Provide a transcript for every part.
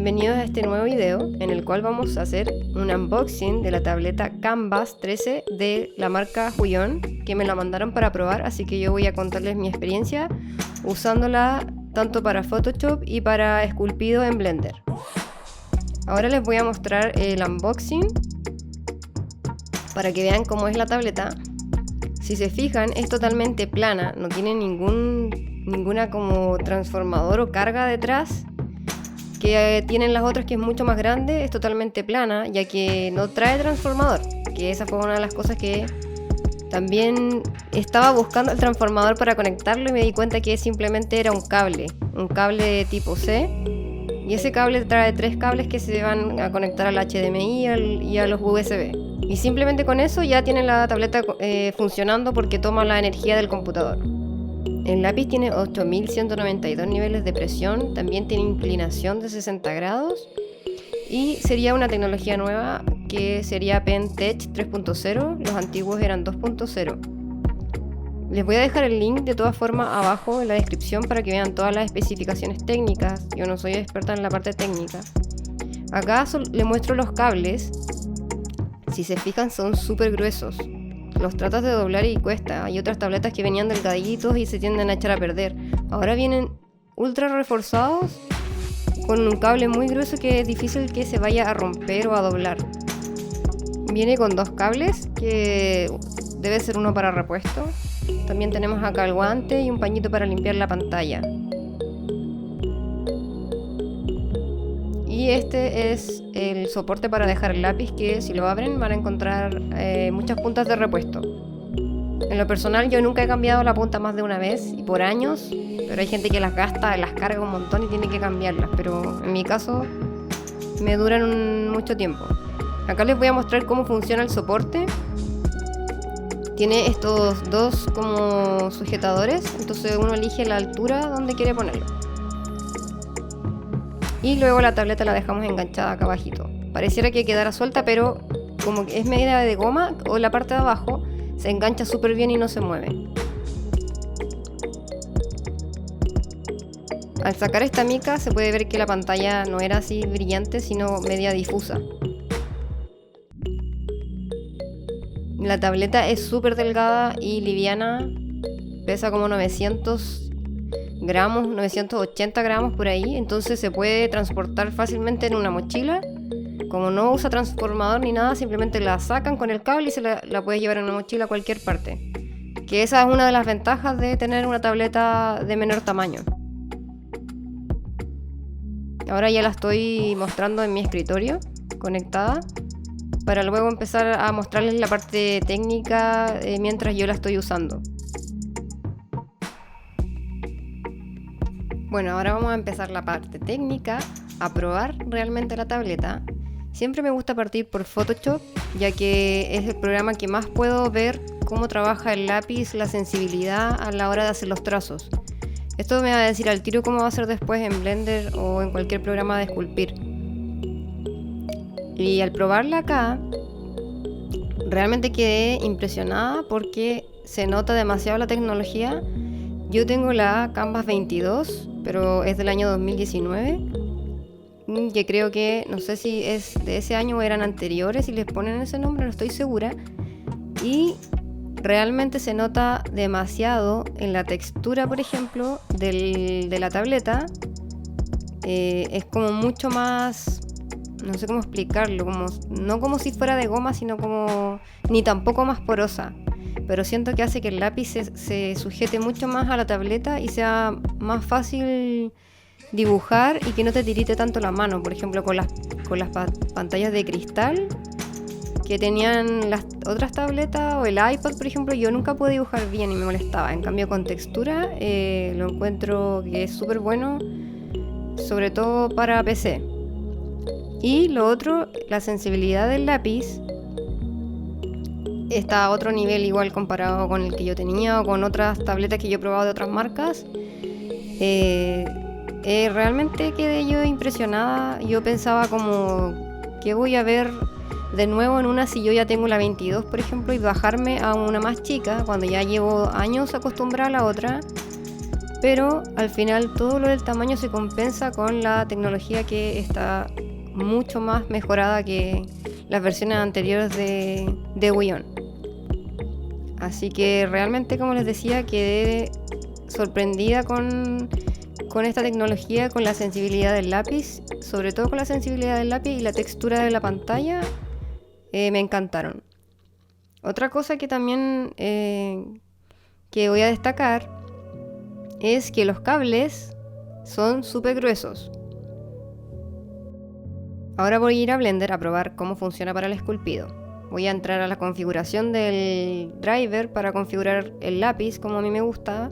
Bienvenidos a este nuevo video en el cual vamos a hacer un unboxing de la tableta Canvas 13 de la marca Huion, que me la mandaron para probar, así que yo voy a contarles mi experiencia usándola tanto para Photoshop y para esculpido en Blender. Ahora les voy a mostrar el unboxing para que vean cómo es la tableta. Si se fijan, es totalmente plana, no tiene ninguna como transformador o carga detrás que tienen las otras, que es mucho más grande. Es totalmente plana, ya que no trae transformador, que esa fue una de las cosas que también estaba buscando el transformador para conectarlo y me di cuenta que simplemente era un cable de tipo C, y ese cable trae 3 cables que se van a conectar al HDMI y a los USB, y simplemente con eso ya tienen la tableta funcionando, porque toma la energía del computador. El lápiz tiene 8192 niveles de presión, también tiene inclinación de 60 grados y sería una tecnología nueva que sería PenTech 3.0, los antiguos eran 2.0. Les voy a dejar el link de todas formas abajo en la descripción para que vean todas las especificaciones técnicas. Yo no soy experta en la parte técnica. Acá les muestro los cables. Si se fijan, son súper gruesos. Los tratas de doblar y cuesta. Hay otras tabletas que venían delgaditos y se tienden a echar a perder. Ahora vienen ultra reforzados con un cable muy grueso que es difícil que se vaya a romper o a doblar. Viene con 2 cables, que debe ser uno para repuesto. También tenemos acá el guante y un pañito para limpiar la pantalla. Y este es el soporte para dejar el lápiz, que si lo abren van a encontrar muchas puntas de repuesto. En lo personal yo nunca he cambiado la punta más de una vez y por años, pero hay gente que las gasta, las carga un montón y tiene que cambiarlas, pero en mi caso me duran mucho tiempo. Acá les voy a mostrar cómo funciona el soporte. Tiene estos 2 como sujetadores, entonces uno elige la altura donde quiere ponerlo. Y luego la tableta la dejamos enganchada acá abajito. Pareciera que quedara suelta, pero como que es medida de goma, o la parte de abajo se engancha súper bien y no se mueve. Al sacar esta mica se puede ver que la pantalla no era así brillante, sino media difusa. La tableta es súper delgada y liviana, pesa como 900 gramos, 980 gramos por ahí, entonces se puede transportar fácilmente en una mochila. Como no usa transformador ni nada, simplemente la sacan con el cable y se la puedes llevar en una mochila a cualquier parte. Que esa es una de las ventajas de tener una tableta de menor tamaño. Ahora ya la estoy mostrando en mi escritorio, conectada, para luego empezar a mostrarles la parte técnica mientras yo la estoy usando. Bueno, ahora vamos a empezar la parte técnica, a probar realmente la tableta. Siempre me gusta partir por Photoshop, ya que es el programa que más puedo ver cómo trabaja el lápiz, la sensibilidad a la hora de hacer los trazos. Esto me va a decir al tiro cómo va a ser después en Blender o en cualquier programa de esculpir. Y al probarla acá, realmente quedé impresionada porque se nota demasiado la tecnología. Yo tengo la Canvas 22, pero es del año 2019, que creo que, no sé si es de ese año o eran anteriores, si les ponen ese nombre, no estoy segura. Y realmente se nota demasiado en la textura, por ejemplo, de la tableta. Es como mucho más, no sé cómo explicarlo, no como si fuera de goma, sino como, ni tampoco más porosa. Pero siento que hace que el lápiz se sujete mucho más a la tableta y sea más fácil dibujar y que no te tirite tanto la mano. Por ejemplo, con las pantallas de cristal que tenían las otras tabletas o el iPad, por ejemplo, yo nunca pude dibujar bien y me molestaba. En cambio, con textura lo encuentro que es súper bueno, sobre todo para PC. Y lo otro, la sensibilidad del lápiz está a otro nivel, igual comparado con el que yo tenía o con otras tabletas que yo he probado de otras marcas. Realmente quedé yo impresionada. Yo pensaba como, ¿qué voy a ver de nuevo en una si yo ya tengo la 22, por ejemplo, y bajarme a una más chica cuando ya llevo años acostumbrada a la otra? pero al final todo lo del tamaño se compensa con la tecnología que está mucho más mejorada que las versiones anteriores de Wii On. Así que realmente, como les decía, quedé sorprendida con esta tecnología, con la sensibilidad del lápiz, sobre todo con la sensibilidad del lápiz y la textura de la pantalla, me encantaron. Otra cosa que también que voy a destacar es que los cables son súper gruesos. Ahora voy a ir a Blender a probar cómo funciona para el esculpido. Voy a entrar a la configuración del driver para configurar el lápiz como a mí me gusta,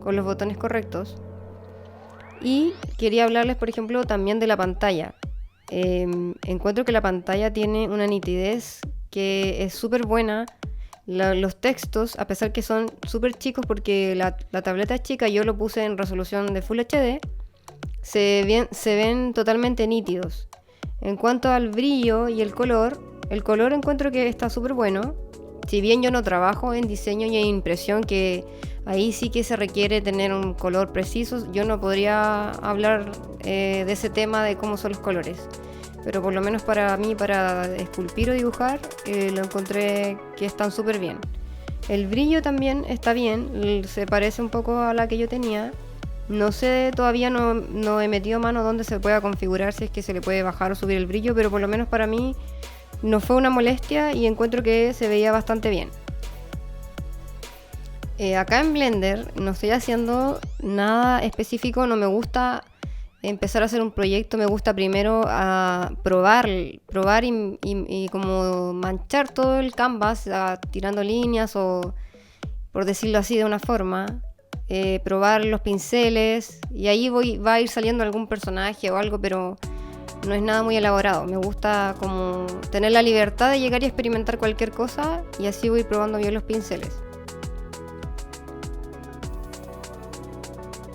con los botones correctos. Y quería hablarles, por ejemplo, también de la pantalla. Encuentro que la pantalla tiene una nitidez que es súper buena. Los textos, a pesar que son súper chicos porque la tableta es chica, yo lo puse en resolución de Full HD, se ven totalmente nítidos. En cuanto al brillo y el color encuentro que está súper bueno. Si bien yo no trabajo en diseño y en impresión, que ahí sí que se requiere tener un color preciso, yo no podría hablar de ese tema de cómo son los colores. Pero por lo menos para mí, para esculpir o dibujar, lo encontré que están súper bien. El brillo también está bien, se parece un poco a la que yo tenía. No sé, todavía no he metido mano donde se pueda configurar, si es que se le puede bajar o subir el brillo, pero por lo menos para mí no fue una molestia y encuentro que se veía bastante bien. Acá en Blender no estoy haciendo nada específico, no me gusta empezar a hacer un proyecto, me gusta primero a probar y como manchar todo el canvas tirando líneas o, por decirlo así de una forma, probar los pinceles y ahí va a ir saliendo algún personaje o algo, pero no es nada muy elaborado. Me gusta como tener la libertad de llegar y experimentar cualquier cosa y así voy probando bien los pinceles.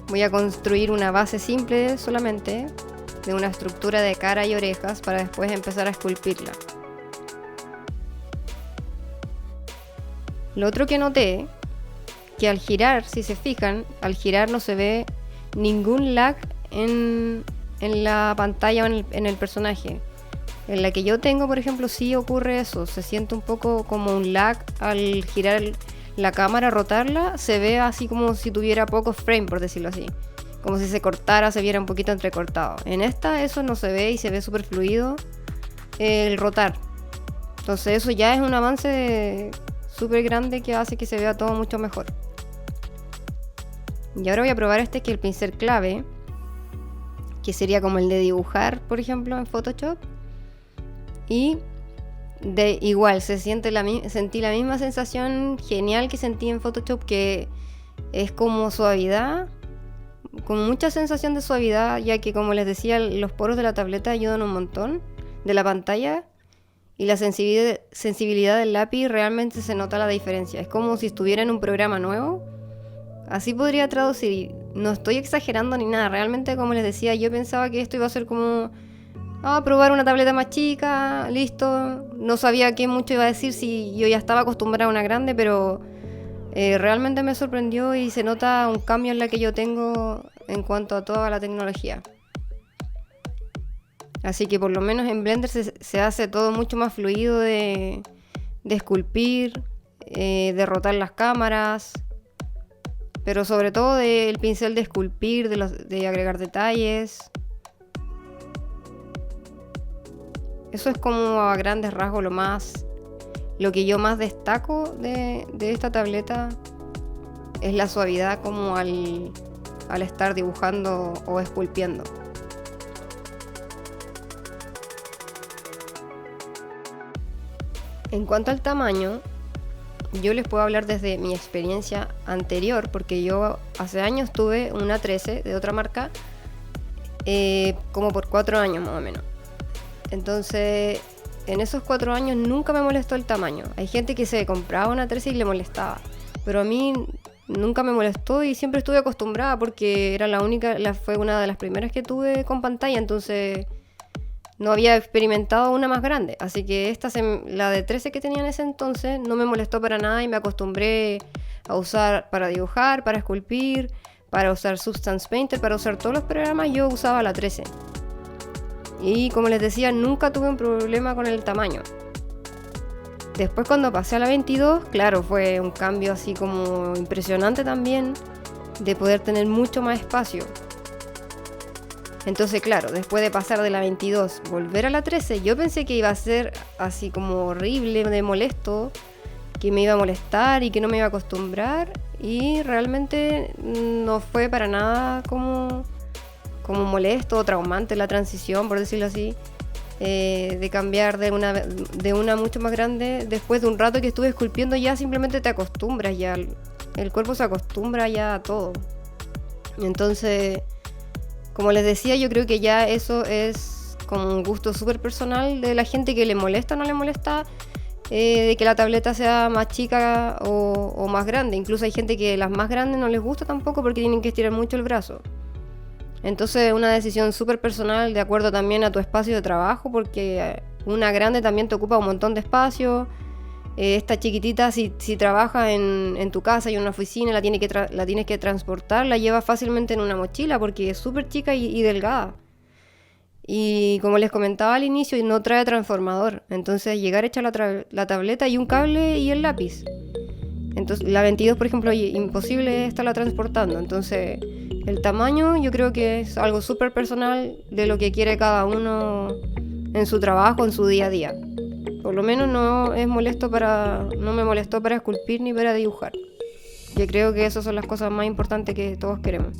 Voy a construir una base simple solamente, de una estructura de cara y orejas, para después empezar a esculpirla. Lo otro que noté, que al girar, si se fijan, al girar no se ve ningún lag en la pantalla o en el personaje. En la que yo tengo, por ejemplo, sí ocurre eso, se siente un poco como un lag al girar la cámara, rotarla, se ve así como si tuviera pocos frames, por decirlo así. Como si se cortara, se viera un poquito entrecortado. En esta eso no se ve y se ve súper fluido el rotar. Entonces eso ya es un avance súper grande que hace que se vea todo mucho mejor. Y ahora voy a probar que es el pincel clave, que sería como el de dibujar, por ejemplo, en Photoshop. Y igual, sentí la misma sensación genial que sentí en Photoshop, que es como suavidad, con mucha sensación de suavidad, ya que, como les decía, los poros de la tableta ayudan un montón, de la pantalla, y la sensibilidad del lápiz realmente se nota la diferencia. Es como si estuviera en un programa nuevo. Así podría traducir, no estoy exagerando ni nada, realmente, como les decía, yo pensaba que esto iba a ser como probar una tableta más chica, listo. No sabía qué mucho iba a decir si yo ya estaba acostumbrada a una grande, pero realmente me sorprendió y se nota un cambio en la que yo tengo en cuanto a toda la tecnología. Así que por lo menos en Blender se hace todo mucho más fluido de esculpir, de rotar las cámaras, pero sobre todo del pincel de esculpir, de agregar detalles. Eso es como a grandes rasgos lo que yo más destaco de esta tableta, es la suavidad como al estar dibujando o esculpiendo. En cuanto al tamaño, yo les puedo hablar desde mi experiencia anterior, porque yo hace años tuve una 13 de otra marca, como por 4 años más o menos. Entonces, en esos 4 años nunca me molestó el tamaño. Hay gente que se compraba una 13 y le molestaba, pero a mí nunca me molestó y siempre estuve acostumbrada porque era fue una de las primeras que tuve con pantalla, entonces no había experimentado una más grande. Así que la de 13 que tenía en ese entonces no me molestó para nada y me acostumbré a usar para dibujar, para esculpir, para usar Substance Painter, para usar todos los programas, yo usaba la 13. Y como les decía, nunca tuve un problema con el tamaño. Después cuando pasé a la 22, claro, fue un cambio así como impresionante también, de poder tener mucho más espacio. Entonces, claro, después de pasar de la 22, volver a la 13, yo pensé que iba a ser así como horrible, de molesto, que me iba a molestar y que no me iba a acostumbrar, y realmente no fue para nada como molesto o traumante la transición, por decirlo así, de cambiar de una mucho más grande. Después de un rato que estuve esculpiendo, ya simplemente te acostumbras, ya el cuerpo se acostumbra ya a todo. Entonces, como les decía, yo creo que ya eso es como un gusto súper personal de la gente, que le molesta o no le molesta de que la tableta sea más chica o más grande. Incluso hay gente que las más grandes no les gusta tampoco porque tienen que estirar mucho el brazo. Entonces, una decisión súper personal, de acuerdo también a tu espacio de trabajo, porque una grande también te ocupa un montón de espacio. Esta chiquitita, si trabajas en tu casa y en una oficina, la tienes que transportar, la llevas fácilmente en una mochila porque es súper chica y delgada. Y como les comentaba al inicio, no trae transformador. Entonces, llegar hecha la tableta y un cable y el lápiz. Entonces, la 22, por ejemplo, imposible estarla transportando. Entonces, el tamaño yo creo que es algo súper personal de lo que quiere cada uno en su trabajo, en su día a día. Por lo menos no me molestó para esculpir ni para dibujar. Yo creo que esas son las cosas más importantes que todos queremos.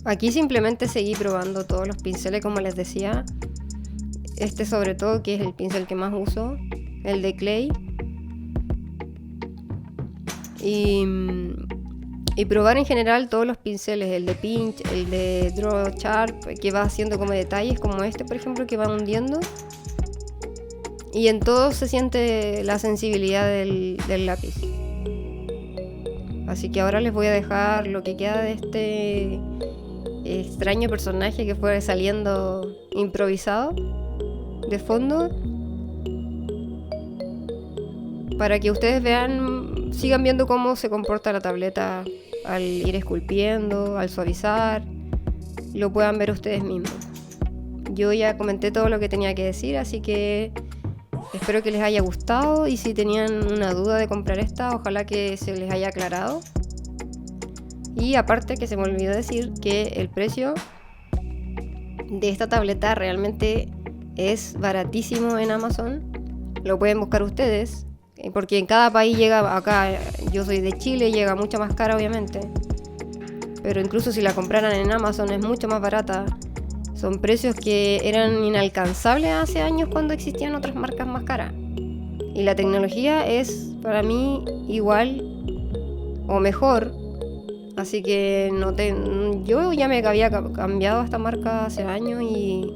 Aquí simplemente seguí probando todos los pinceles, como les decía. Este sobre todo, que es el pincel que más uso, el de clay. Y probar en general todos los pinceles, el de pinch, el de draw sharp, que va haciendo como detalles, como este por ejemplo, que va hundiendo. Y en todo se siente la sensibilidad del lápiz. Así que ahora les voy a dejar lo que queda de este extraño personaje que fue saliendo improvisado de fondo, para que ustedes sigan viendo cómo se comporta la tableta al ir esculpiendo, al suavizar, lo puedan ver ustedes mismos. Yo ya comenté todo lo que tenía que decir, así que espero que les haya gustado, y si tenían una duda de comprar esta, ojalá que se les haya aclarado. Y aparte, que se me olvidó decir que el precio de esta tableta realmente es baratísimo en Amazon. Lo pueden buscar ustedes, porque en cada país llega. Acá yo soy de Chile, llega mucho más cara obviamente, pero incluso si la compraran en Amazon es mucho más barata. Son precios que eran inalcanzables hace años cuando existían otras marcas más caras, y la tecnología es para mí igual o mejor. Así que yo ya me había cambiado a esta marca hace años y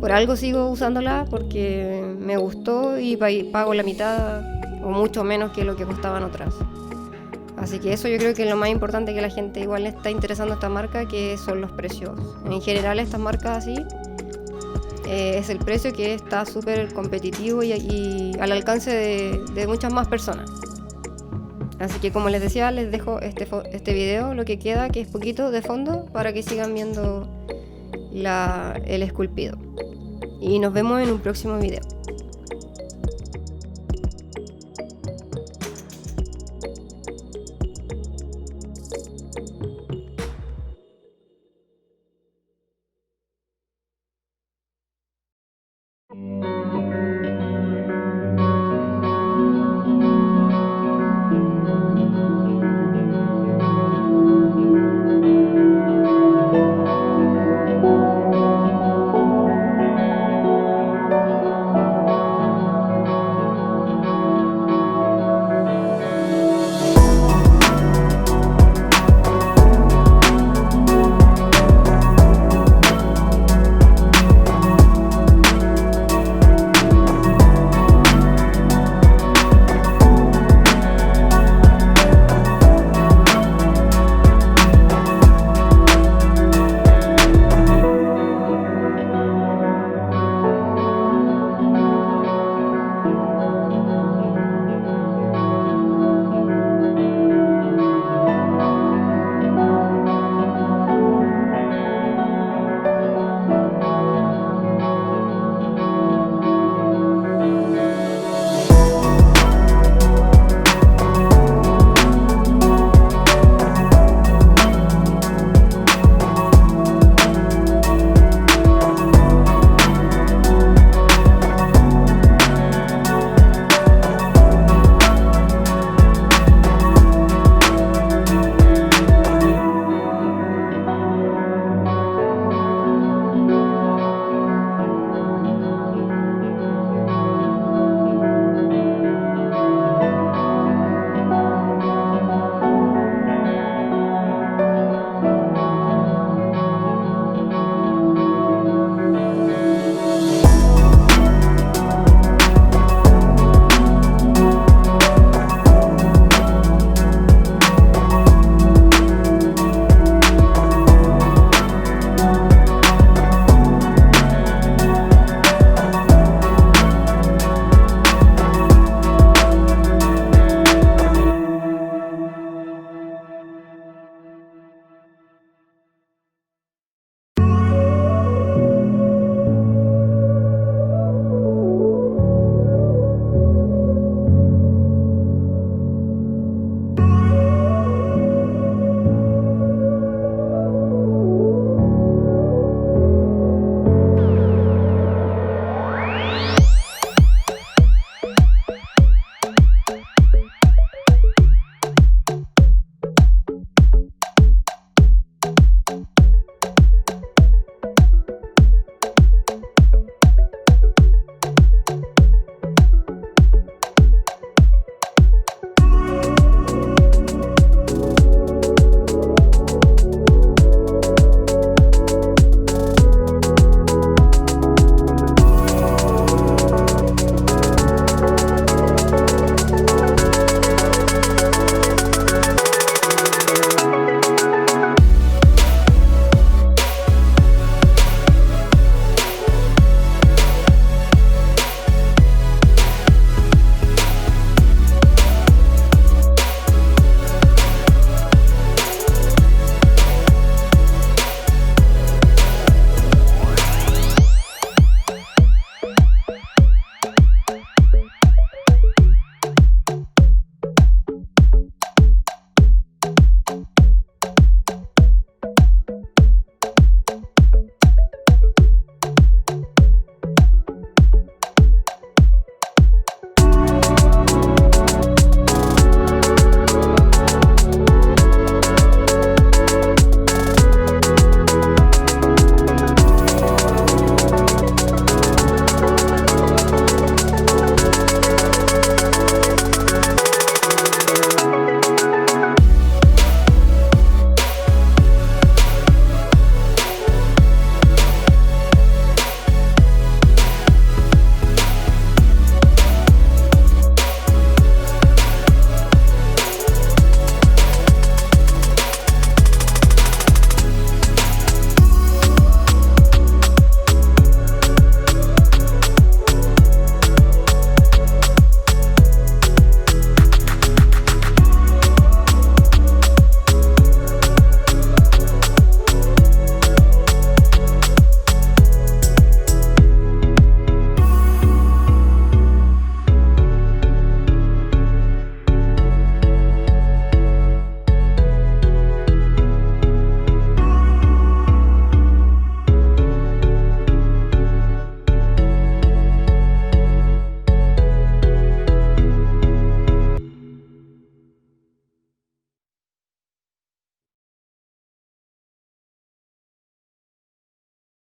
por algo sigo usándola, porque me gustó y pago la mitad o mucho menos que lo que costaban otras. Así que eso yo creo que es lo más importante, que la gente igual le está interesando a esta marca, que son los precios. En general estas marcas así, es el precio, que está súper competitivo y al alcance de muchas más personas. Así que como les decía, les dejo este video, lo que queda, que es poquito de fondo, para que sigan viendo el esculpido. Y nos vemos en un próximo video.